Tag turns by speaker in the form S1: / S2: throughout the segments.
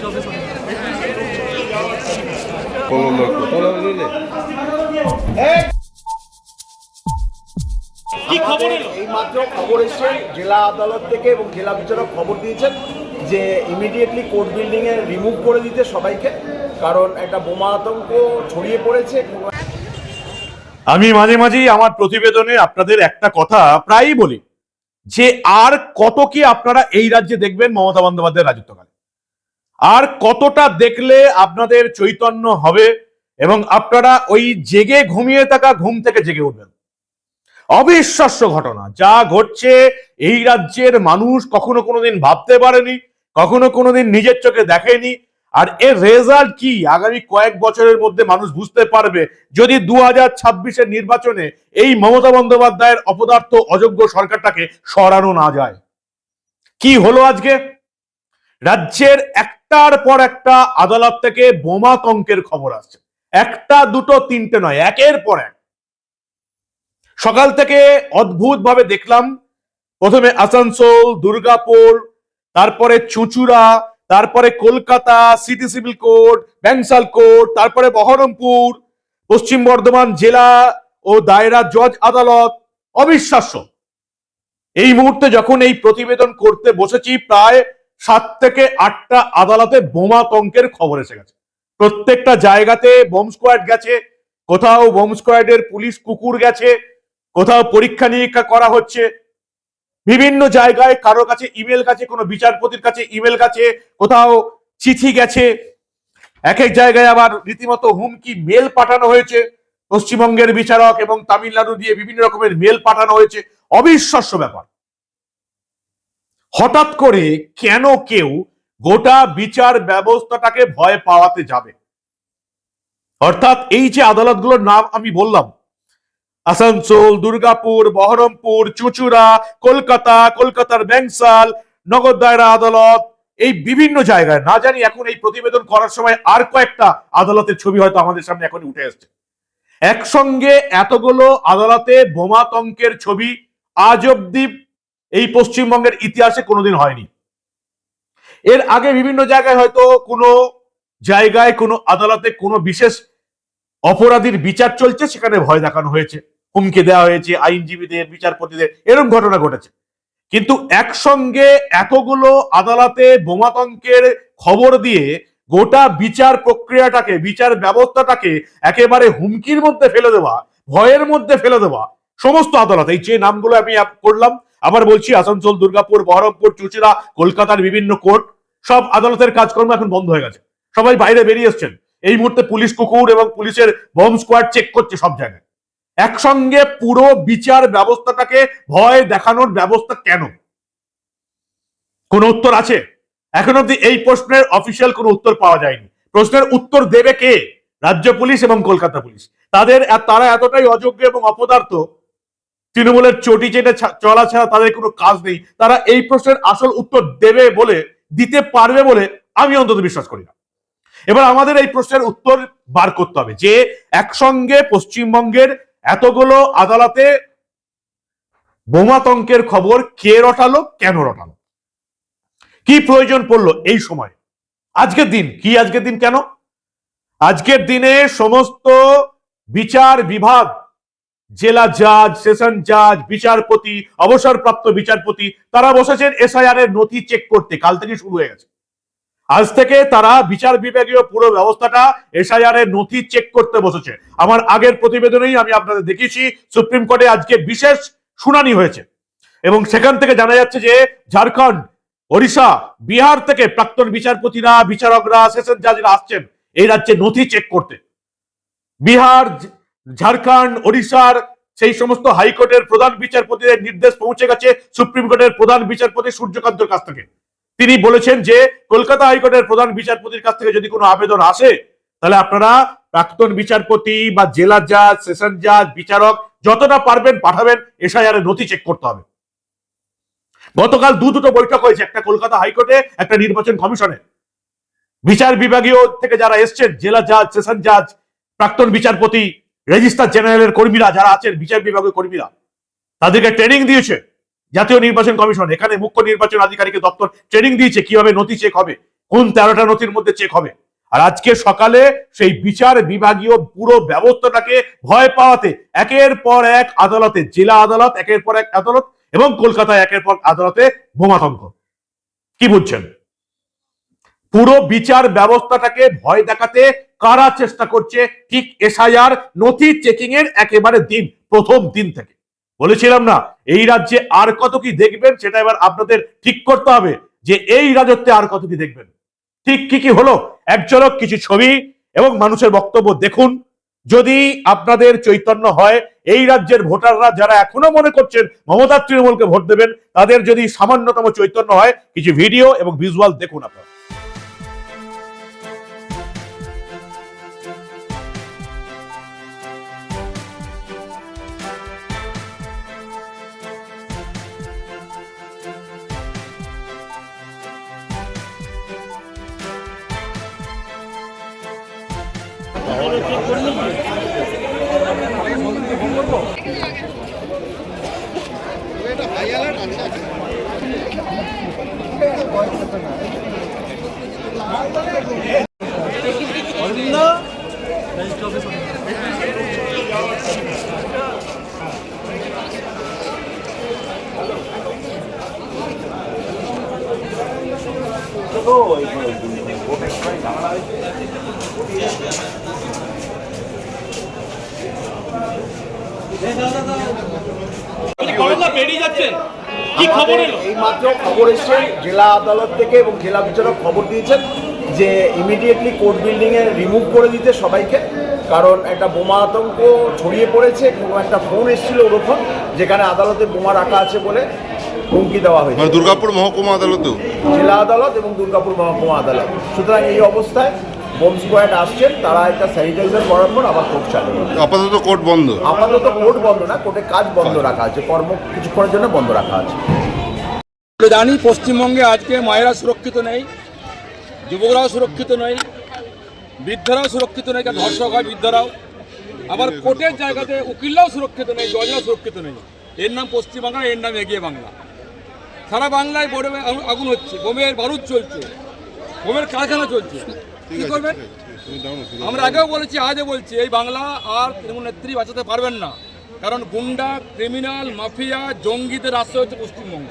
S1: কি খবর এলো?
S2: এইমাত্র খবর এসছে জেলা আদালত থেকে এবং জেলা বিচারক খবর দিয়েছেন যে ইমিডিয়েটলি কোর্ট বিল্ডিং এ রিমুভ করে দিতে সবাইকে, কারণ একটা বোমা আতঙ্ক ছড়িয়ে পড়েছে।
S1: আমি মাঝে মাঝেই আমার প্রতিবেদনে আপনাদের একটা কথা প্রায়ই বলি যে আর কত কি আপনারা এই রাজ্যে দেখবেন মমতা বন্দ্যোপাধ্যায়ের রাজত্বকালে, আর কতটা দেখলে আপনাদের চৈতন্য হবে এবং আপনারা ওই জেগে ঘুমিয়ে থাকা ঘুম থেকে জেগে উঠবেন। অবিশ্বাস্য ঘটনা যা ঘটছে, এই রাজ্যের মানুষ কখনো কোনোদিন ভাবতে পারেনি, কখনো কোনোদিন নিজের চোখে দেখেনি। আর এর রেজাল্ট কি আগামী কয়েক বছরের মধ্যে মানুষ বুঝতে পারবে যদি 2026-এর নির্বাচনে এই মমতা বন্দ্যোপাধ্যায়ের অপদার্থ অযোগ্য সরকারটাকে সরানো না যায়। কি হলো আজকে? রাজ্যের একটার পর একটা আদালত থেকে বোমা তঙ্কের খবর আসছে, একটা দুটো তিনটে নয়, একের পর এক। সকাল থেকে অদ্ভুত ভাবে দেখলাম, প্রথমে আসানসোল, দুর্গাপুর, তারপরে চুঁচুড়া, তারপরে Kolkata city civil court, Bangshal court, তারপরে বহরমপুর, পশ্চিম বর্ধমান জেলা ও দায়রা জজ আদালত। অবিশ্বাস্য। এই মুহূর্তে যখন এই প্রতিবেদন করতে বসেছি, প্রায় 7 থেকে 8টা আদালতে বোমা তঙ্কের খবর এসে গেছে। প্রত্যেকটা জায়গাতে বোম স্কোয়াড গেছে, কোথাও বোম স্কোয়াডের পুলিশ কুকুর গেছে, কোথাও পরীক্ষা নিরীক্ষা করা হচ্ছে, বিভিন্ন জায়গায় কারো কাছে ইমেল গেছে, কোনো বিচারপতির কাছে ইমেল গেছে, কোথাও চিঠি গেছে, এক এক জায়গায় আবার রীতিমতো হুমকি মেল পাঠানো হয়েছে। পশ্চিমবঙ্গের বিচারক এবং তামিলনাড়ু দিয়ে বিভিন্ন রকমের মেল পাঠানো হয়েছে। অবিশ্বাস্য ব্যাপার। হঠাৎ করে কেন কেউ গোটা বিচার ব্যবস্থাটাকে ভয় পাওয়াতে যাবে? অর্থাৎ এই যে আদালতগুলোর নাম আমি বললাম, আসানসোল, দুর্গাপুর, বহরমপুর, চুঁচুড়া, কলকাতা, কলকাতার ব্যাংসাল, নগর দায়রা আদালত, এই বিভিন্ন জায়গায় না জানি এখন এই প্রতিবেদন করার সময় আর কয়েকটা আদালতের ছবি হয়তো আমাদের সামনে এখন উঠে আসছে। একসঙ্গে এতগুলো আদালতে বোমা তঙ্কের ছবি আজ অব্দি এই পশ্চিমবঙ্গের ইতিহাসে কোনোদিন হয়নি। এর আগে বিভিন্ন জায়গায় হয়তো কোনো জায়গায় কোনো আদালতে কোনো বিশেষ অপরাধীর বিচার চলছে, সেখানে ভয় দেখানো হয়েছে, হুমকি দেওয়া হয়েছে আইনজীবীদের, বিচারপতিদের, এরকম ঘটনা ঘটেছে। কিন্তু একসঙ্গে এতগুলো আদালতে বোমাতঙ্কের খবর দিয়ে গোটা বিচার প্রক্রিয়াটাকে, বিচার ব্যবস্থাটাকে একেবারে হুমকির মধ্যে ফেলে দেওয়া, ভয়ের মধ্যে ফেলে দেওয়া সমস্ত আদালত, এই যে নামগুলো আমি করলাম, আবার বলছি আসানসোল, দুর্গাপুর, বহরমপুর, চুঁচুড়া, কলকাতার বিভিন্ন কোর্ট, সব আদালতের কাজকর্ম এখন বন্ধ হয়ে গেছে, সবাই বাইরে বেরিয়ে এসছেন। এই মুহূর্তে পুলিশ কুকুর এবং পুলিশের বোম স্কোয়াড চেক করছে সব জায়গায়। একসঙ্গে পুরো বিচার ব্যবস্থাটাকে ভয় দেখানোর ব্যবস্থা কেন? কোন উত্তর আছে? এখন অব্দি এই প্রশ্নের অফিসিয়াল কোনো উত্তর পাওয়া যায়নি। প্রশ্নের উত্তর দেবে কে? রাজ্য পুলিশ এবং কলকাতা পুলিশ। তারা এতটাই অযোগ্য এবং অপদার্থ, তৃণমূলের চটি চেটে চলা ছাড়া তাদের কোনো কাজ নেই। তারা এই প্রশ্নের আসল উত্তর দেবে বলে, দিতে পারবে বলে আমি অন্তত বিশ্বাস করি না। এবার আমাদের এই প্রশ্নের উত্তর বার করতে হবে যে একসঙ্গে পশ্চিমবঙ্গের এতগুলো আদালতে বোমাতঙ্কের খবর কে রটালো, কেন রটালো, কি প্রয়োজন পড়লো এই সময়? আজকের দিন কি? আজকের দিন কেন? আজকের দিনে সমস্ত বিচার বিভাগ, জেলা জাজ, সেশন জাজ, বিচারপতি, অবসরপ্রাপ্ত বিচারপতি, তারা বসেছেন এসআইআর এর নথি চেক করতে। কাল থেকে শুরু হয়ে গেছে। আজ থেকে তারা বিচার বিভাগীয় পুরো ব্যবস্থাটা এসআইআর এর নথি চেক করতে বসেছে। আমার আগের প্রতিবেদনেই আমি আপনাদের দেখিয়েছি, সুপ্রিম কোর্টে আজকে বিশেষ শুনানি হয়েছে এবং সেখান থেকে জানা যাচ্ছে যে ঝাড়খণ্ড, ওড়িশা, বিহার থেকে প্রাক্তন বিচারপতিরা, বিচারকরা, সেশন জাজরা আসছেন এই রাজ্যে নথি চেক করতে। বিহার, ঝাড়খণ্ড, ওড়িশার সেই সমস্ত হাইকোর্টের প্রধান বিচারপতিদের নির্দেশ পৌঁছে গেছে সুপ্রিম কোর্টের প্রধান বিচারপতি সূর্যকান্তর কাছ থেকে। তিনি বলেছেন যে কলকাতা হাইকোর্টের প্রধান বিচারপতির কাছ থেকে যদি কোনো আবেদন আসে, তাহলে আপনারা প্রাক্তন বিচারপতি বা জেলা জাজ, সেশন জাজ, বিচারক যতটা পারবেন পাঠাবেন, এসআইআর এর নথি চেক করতে হবে। গতকাল দুটো বৈঠক হয়েছে, একটা কলকাতা হাইকোর্টে, একটা নির্বাচন কমিশনে। বিচার বিভাগীয় থেকে যারা এসছেন, জেলা জাজ, সেশন জাজ, প্রাক্তন বিচারপতি, রেজিস্ট্রার জেনারেলের কর্মীরা যারা আছেন, বিচার বিভাগীয় কর্মীরা, তাদেরকে ট্রেনিং দিয়েছে জাতীয় নির্বাচন কমিশন। এখানে মুখ্য নির্বাচন আধিকারিকের দপ্তর ট্রেনিং দিয়েছে কিভাবে নথি চেক হবে, কোন 13টা নথির মধ্যে চেক হবে? আর আজকে সকালে সেই বিচার বিভাগীয় পুরো ব্যবস্থাটাকে ভয় পাওয়াতে একের পর এক আদালতে, জেলা আদালত একের পর এক আদালত এবং কলকাতায় একের পর আদালতে বোমাতঙ্ক। কি বুঝছেন? পুরো বিচার ব্যবস্থাটাকে ভয় দেখাতে কারা চেষ্টা করছে? ঠিক এসআইআর নথি চেকিং এর একেবারে প্রথম দিন থেকে বলেছিলাম না, এই রাজ্যে আর কত কি দেখবেন সেটা এবার আপনাদের ঠিক করতে হবে যে এই রাজত্বে আর কত কি দেখবেন। ঠিক কি কি হলো এক ঝলক কিছু ছবি এবং মানুষের বক্তব্য দেখুন। যদি আপনাদের চৈতন্য হয়, এই রাজ্যের ভোটাররা যারা এখনো মনে করছেন মমতা তৃণমূলকে ভোট দেবেন, তাদের যদি সামান্যতম চৈতন্য হয়, কিছু ভিডিও এবং ভিজুয়াল দেখুন আপনারা।
S2: এইমাত্র খবর এসছে জেলা আদালত থেকে এবং জেলা বিচারক খবর দিয়েছেন যে ইমিডিয়েটলি কোর্ট বিল্ডিং এ রিমুভ করে দিতে সবাইকে, কারণ একটা বোমা আতঙ্ক ছড়িয়ে পড়েছে। কোনো একটা ফোন এসেছিল ওরকম যেখানে আদালতে বোমা রাখা আছে বলে হুমকি দেওয়া হয়েছে।
S3: দুর্গাপুর মহকুমা আদালতেও,
S2: জেলা আদালত এবং দুর্গাপুর মহকুমা আদালত। সুতরাং এই অবস্থায় বোম স্কোয়াড আসছেন, তারা একটা স্যানিটাইজার করার পর আবার কোর্ট চালু।
S3: আপাতত কোর্ট বন্ধ।
S2: আপাতত কোর্ট বন্ধ না, কোর্টে কাজ বন্ধ রাখা আছে, কর্ম কিছুক্ষণের জন্য বন্ধ রাখা আছে।
S4: জানি পশ্চিমবঙ্গে আজকে মায়েরা সুরক্ষিত নেই, যুবকরাও সুরক্ষিত নেই, বৃদ্ধরাও সুরক্ষিত নেই, কারণ ধর্ষক হয় বৃদ্ধরাও। আবার কোর্টের জায়গাতে উকিলরাও সুরক্ষিত নেই, জজরাও সুরক্ষিত নেই। এর নাম পশ্চিমবাংলা, এর নাম এগিয়ে বাংলা। সারা বাংলায় বোমে আগুন হচ্ছে, বোমের বারুদ চলছে, বোমের কারখানা চলছে। কি করবেন? আমরা আগেও বলেছি, আজও বলছি, এই বাংলা আর তৃণমূল নেত্রী বাঁচাতে পারবেন না। কারণ গুন্ডা, ক্রিমিনাল, মাফিয়া, জঙ্গিদের আশ্রয় হচ্ছে পশ্চিমবঙ্গ।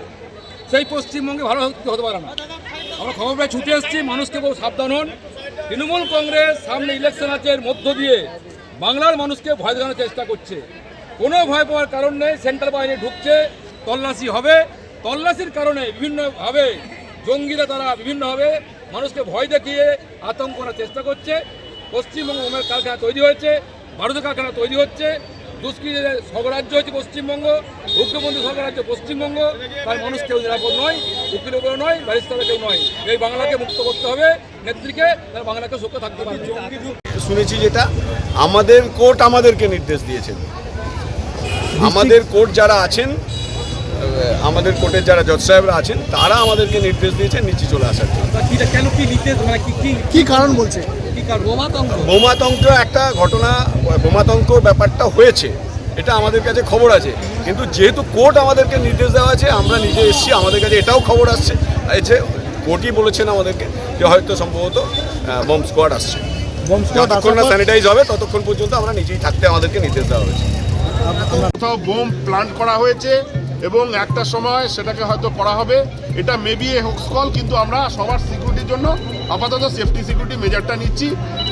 S4: সেই পশ্চিমবঙ্গে ভালো হতে পারে না। আমরা খবর পেয়ে ছুটে এসেছি, মানুষকে বহু সাবধান হন। তৃণমূল কংগ্রেস সামনে ইলেকশন আছে, এর মধ্য দিয়ে বাংলার মানুষকে ভয় দেখানোর চেষ্টা করছে। কোনো ভয় পাওয়ার কারণ নেই। সেন্ট্রাল বাহিনী ঢুকছে, তল্লাশি হবে। তল্লাশির কারণে বিভিন্নভাবে জঙ্গিরা তারা বিভিন্নভাবে মানুষকে ভয় দেখিয়ে আতঙ্ক করার চেষ্টা করছে। পশ্চিমবঙ্গে বোমের কারখানা তৈরি হয়েছে, বারুদের কারখানা তৈরি হচ্ছে, দুষ্কৃতীদের স্বরাজ্য হচ্ছে পশ্চিমবঙ্গ, উগ্রপন্থী স্বরাজ্য পশ্চিমবঙ্গ। তার মানুষ কেউ নিরাপদ নয়, উকিলও কেউ নয়, ব্যারিস্টারও কেউ নয়। এই বাংলাকে মুক্ত করতে হবে নেত্রীকে, তার বাংলাকে সুখে থাকতে পারবে।
S5: শুনেছি যেটা আমাদের কোর্ট আমাদেরকে নির্দেশ দিয়েছেন, আমাদের কোর্ট যারা আছেন, আমাদের কোর্টের যারা জজ সাহেবরা আছেন, তারা আমাদেরকে নির্দেশ দিয়েছেন নিচে চলে আসার জন্য।
S4: কেন কি নির্দেশ, মানে কি কারণ বলছে? কি কারণ?
S5: বোমাতঙ্ক একটা ঘটনা, বোমাতঙ্ক ব্যাপারটা হয়েছে, এটা আমাদের কাছে খবর আছে। কিন্তু যেহেতু কোর্ট আমাদেরকে নির্দেশ দেওয়া আছে, আমরা নিজে এসেছি, আমাদের কাছে এটাও খবর আসছে কোর্টই বলেছেন আমাদেরকে যে হয়তো সম্ভবত বোম স্কোয়াড আসছে। যতক্ষণ না স্যানিটাইজ হবে ততক্ষণ পর্যন্ত আমরা নিজেই থাকতে আমাদেরকে নির্দেশ দেওয়া হয়েছে।
S3: কোথাও বোম প্ল্যান্ট করা হয়েছে এবং একটা সময় সেটাকে হয়তো করা হবে। এটা মেবি এ হোক্স কল, কিন্তু আমরা সবার সিকিউরিটির জন্য আপাতত সেফটি সিকিউরিটি মেজারটা নিচ্ছি।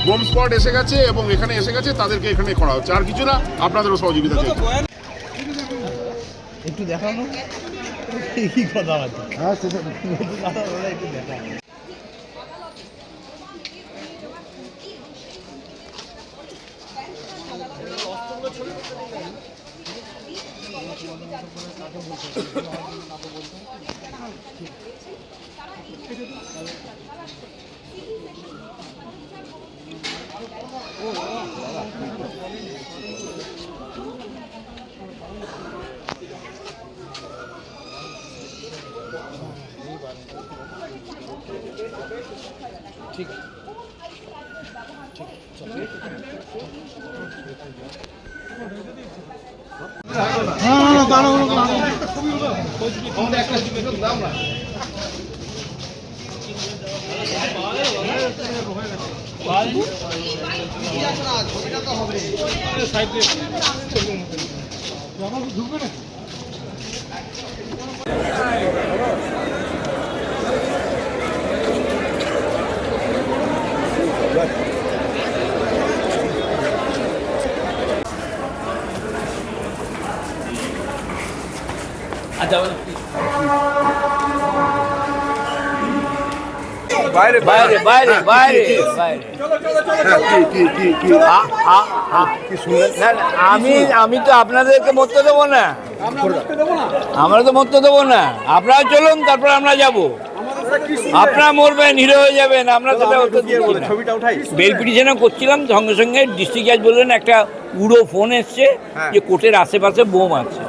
S3: বোম স্কোয়াড এসে গেছে এবং এখানে এসে গেছে, তাদেরকে এখানে করা হচ্ছে, আর কিছু না। আপনাদেরও সহযোগিতা চাই।
S6: একটু দেখানো কি কথা আছে? হ্যাঁ, সেটা একটু দেখানো। ঠিক দাঁড়ানো
S7: বাইরে বাইরে বাইরে বাইরে বাইরে আমি তো আপনাদেরকে মরতে দেবো না, আমরা তো মরতে দেবো না। আপনারা চলুন, তারপর আমরা যাব। আপনারা মরবেন, হিরো হয়ে যাবেন, আমরা সেটা বেল পিটিশনও করছিলাম, সঙ্গে সঙ্গে ডিস্ট্রিক্ট জাজ বললেন একটা উড়ো ফোন এসছে যে কোর্টের আশেপাশে বোম আছে।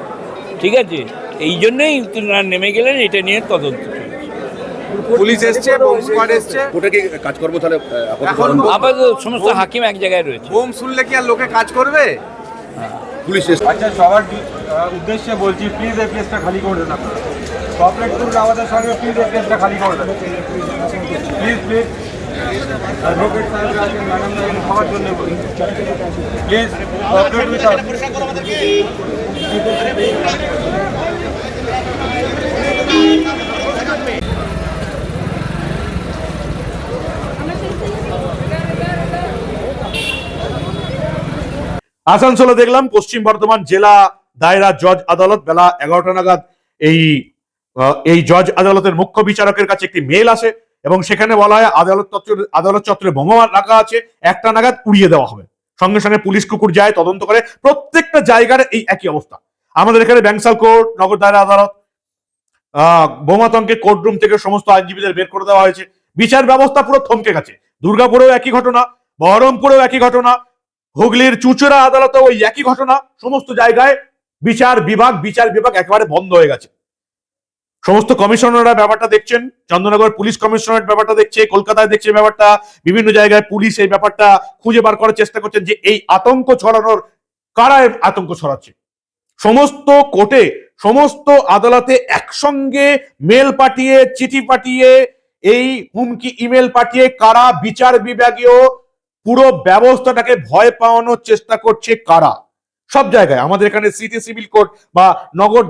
S7: ঠিক আছে, এই জন্যই তিনারা নেমে গেলেন, এটা নিয়ে তদন্ত।
S8: পুলিশ এসছে, বোম স্কোয়াড এসছে, কোর্টে কি কাজ করবো তাহলে? এখন
S7: আপাতত সমস্ত হাকিম এক জায়গায় রয়েছে।
S8: বোম শুনলে কি আর লোকে কাজ করবে? পুলিশ এসছে।
S9: আচ্ছা, সবার উদ্দেশ্যে বলছি, প্লিজ এই প্লেসটা খালি করে দেন আপনারা। কোঅপারেট করুন আমাদের সঙ্গে, প্লিজ এই প্লেসটা খালি করে দেন, প্লিজ প্লিজ। অ্যাডভোকেট সাহেবরা আছেন, ম্যাডামরা আছেন, সবার জন্য বলি, প্লিজ কোঅপারেট উইথ আস।
S1: আসানসোলে দেখলাম পশ্চিম বর্ধমান জেলা দায়রা জজ আদালত বেলা 11টা নাগাদ এই জজ আদালতের মুখ্য বিচারকের কাছে একটি মেল আসে এবং সেখানে বলা হয় আদালত চত্বরে বোমা রাখা আছে, 1টা নাগাদ উড়িয়ে দেওয়া হবে। সঙ্গে সঙ্গে পুলিশ কুকুর যায়, তদন্ত করে। প্রত্যেকটা জায়গার এই একই অবস্থা। আমাদের এখানে ব্যাংসাল কোর্ট, নগর দায়রা আদালত, বোমাতঙ্কে কোর্টরুম থেকে সমস্ত আইনজীবীদের বের করে দেওয়া হয়েছে। বিচার ব্যবস্থা পুরো থমকে গেছে। দুর্গাপুরেও একই ঘটনা, বহরমপুরেও একই ঘটনা, হুগলির চুঁচুড়া আদালতেও ওই একই ঘটনা। সমস্ত জায়গায় বিচার বিভাগ একেবারে বন্ধ হয়ে গেছে। সমস্ত কমিশনাররা ব্যাপারটা দেখছেন, চন্দ্রনগর পুলিশ কমিশনারেট ব্যাপারটা দেখছে, কলকাতায় দেখছে ব্যাপারটা, বিভিন্ন জায়গায় পুলিশ এই ব্যাপারটা খুঁজে বার করার চেষ্টা করছেন যে এই আতঙ্ক ছড়ানোর কারা আতঙ্ক ছড়াচ্ছে। সমস্ত কোর্টে, সমস্ত আদালতে একসঙ্গে মেল পাঠিয়ে, চিঠি পাঠিয়ে, এই হুমকি ইমেল পাঠিয়ে কারা বিচার বিভাগীয় পুরো ব্যবস্থাটাকে ভয় পাওয়ানোর চেষ্টা করছে কারা। সব জায়গায় আমাদের এখানে সিটি সিভিল কোর্ট বা নগর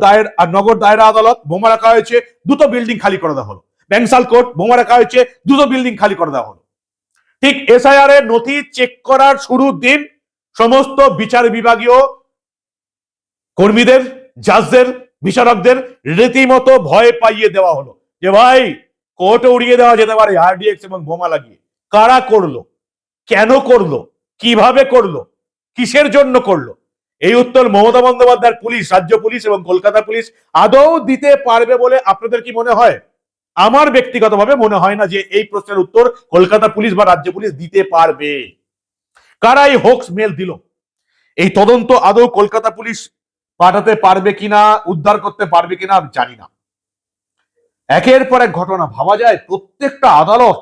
S1: দায়রা আদালত বোমা রাখা হয়েছে, 2টো বিল্ডিং খালি করে দেওয়া হলো। ব্যাংসাল কোর্ট বোমা রাখা হয়েছে, 2টো বিল্ডিং খালি করে দেওয়া হলো। ঠিক এসআইআর এর নথি চেক করার শুরুর দিন সমস্ত বিচার বিভাগীয় কর্মীদের, জাজদের, বিচারকদের রীতিমতো ভয় পাইয়ে দেওয়া হলো যে ভাই কোর্টে উড়িয়ে দেওয়া যেতে পারে আরডিএক্স এবং বোমা লাগিয়ে। কারা করলো, কেন করলো, কিভাবে করলো, কিসের জন্য করলো? এই উত্তর মমতা বন্দ্যোপাধ্যায়ের পুলিশ, রাজ্য পুলিশ এবং কলকাতা পুলিশ আদৌ দিতে পারবে বলে আপনাদের কি মনে হয়? আমার ব্যক্তিগতভাবে মনে হয় না যে এই প্রশ্নের উত্তর কলকাতা পুলিশ বা রাজ্য পুলিশ দিতে পারবে। কারা এই হোক্স মেল দিল, এই তদন্ত আদৌ কলকাতা পুলিশ পাঠাতে পারবে কিনা, উদ্ধার করতে পারবে কিনা আমি জানি না। একের পর এক ঘটনা, ভাবা যায় প্রত্যেকটা আদালত,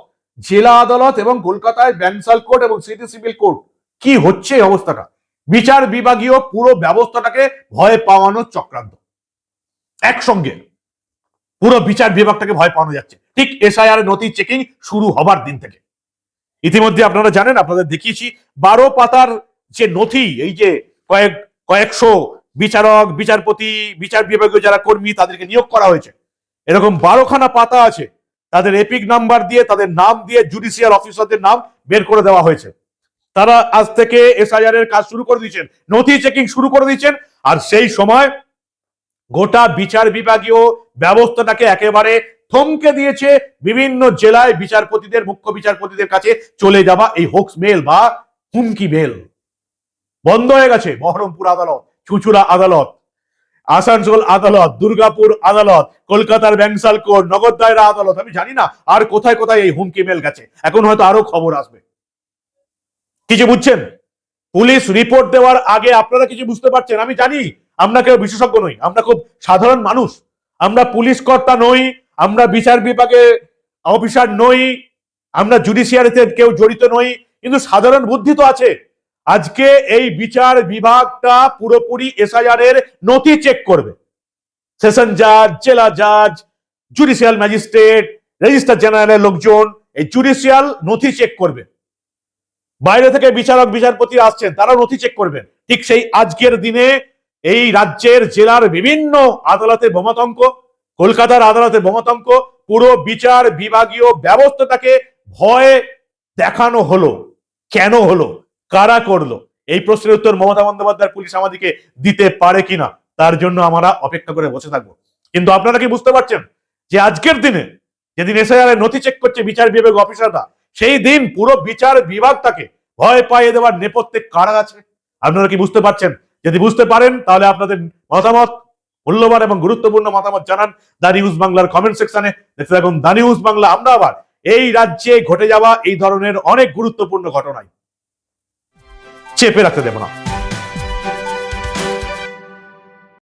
S1: জেলা আদালত এবং কলকাতায় ব্যাংসাল কোর্ট এবং সিটি সিভিল কোর্ট, কি হচ্ছে এই অবস্থাটা? বিচার বিভাগীয় পুরো ব্যবস্থাটাকে ভয় পাওয়ানোর চক্রান্ত। একসঙ্গে পুরো বিচার বিভাগটাকে ভয় পাওয়ানো যাচ্ছে ঠিক এসআইআর নথি চেকিং শুরু হবার দিন থেকে। ইতিমধ্যে আপনারা জানেন, আপনাদের দেখিয়েছি 12 পাতার যে নথি, এই যে কয়েকশো বিচারক, বিচারপতি, বিচার বিভাগীয় যারা কর্মী তাদেরকে নিয়োগ করা হয়েছে, এরকম 12খানা পাতা আছে। তাদের এপিক নাম্বার দিয়ে, তাদের নাম দিয়ে জুডিশিয়াল অফিসারদের নাম বের করে দেওয়া হয়েছে। তারা আজ থেকে এসআইআর এর কাজ শুরু করে দিয়েছেন, নথি চেকিং শুরু করে দিয়েছেন। আর সেই সময় গোটা বিচার বিভাগীয় ব্যবস্থাটাকে একেবারে থমকে দিয়েছে বিভিন্ন জেলায় বিচারপতিদের, মুখ্য বিচারপতিদের কাছে চলে যাওয়া এই হোক্স মেল বা হুমকি মেল বন্ধ হয়ে গেছে। বহরমপুর আদালত, চুঁচুড়া আদালত, আসানসোল আদালত, দুর্গাপুর আদালত, কলকাতার ব্যাংসাল কোর্ট, নগর দায়রা আদালত, আমি জানি না আর কোথায় কোথায় এই হুমকি মেল গেছে। এখন হয়তো আরো খবর আসবে। কিছু বুঝছেন? পুলিশ রিপোর্ট দেওয়ার আগে আপনারা কিছু বুঝতে পারছেন? আমি জানি আমরা কেউ বিশেষজ্ঞ নই, আমরা খুব সাধারণ মানুষ, আমরা পুলিশ কর্তা নই, আমরা বিচার বিভাগে অফিসার নই, আমরা জুডিশিয়ারিতে কেউ জড়িত নই, কিন্তু সাধারণ বুদ্ধি তো আছে। আজকে এই বিচার বিভাগটা পুরোপুরি এসআইআর এর নথি চেক করবে। সেশন জাজ, জেলা জাজ, জুডিশিয়াল ম্যাজিস্ট্রেট, রেজিস্ট্রার জেনারেলের লোকজন, এই জুডিশিয়াল নথি চেক করবে, বাইরে থেকে বিচারক বিচারপতি আসছেন তারা নথি চেক করবেন। ঠিক সেই আজকের দিনে এই রাজ্যের জেলার বিভিন্ন আদালতে বোমাতঙ্ক, কলকাতার আদালতে বোমাতঙ্ক, পুরো বিচার বিভাগীয় ব্যবস্থাটাকে ভয় দেখানো হলো। কেন হলো, কারা করলো, এই প্রশ্নের উত্তর মমতা বন্দ্যোপাধ্যায় পুলিশ আমাদেরকে দিতে পারে কিনা, তার জন্য আমরা অপেক্ষা করে বসে থাকবো। কিন্তু আপনারা কি বুঝতে পারছেন যে আজকের দিনে যেদিন এসআইআর এর নথি চেক করছে বিচার বিভাগ অফিসাররা, সেই দিন পুরো বিচার বিভাগটাকে ভয় পাইয়ে দেওয়ার নেপথ্যে কারা আছে? আপনারা কি বুঝতে পারছেন? যদি বুঝতে পারেন তাহলে আপনাদের মতামত, মূল্যবান এবং গুরুত্বপূর্ণ মতামত জানান দা নিউজ বাংলার কমেন্ট সেকশনে। দেখতে থাকুন দা নিউজ বাংলা। আমরা আবার এই রাজ্যে ঘটে যাওয়া এই ধরনের অনেক গুরুত্বপূর্ণ ঘটনায় চেপে রাখতে দেব না।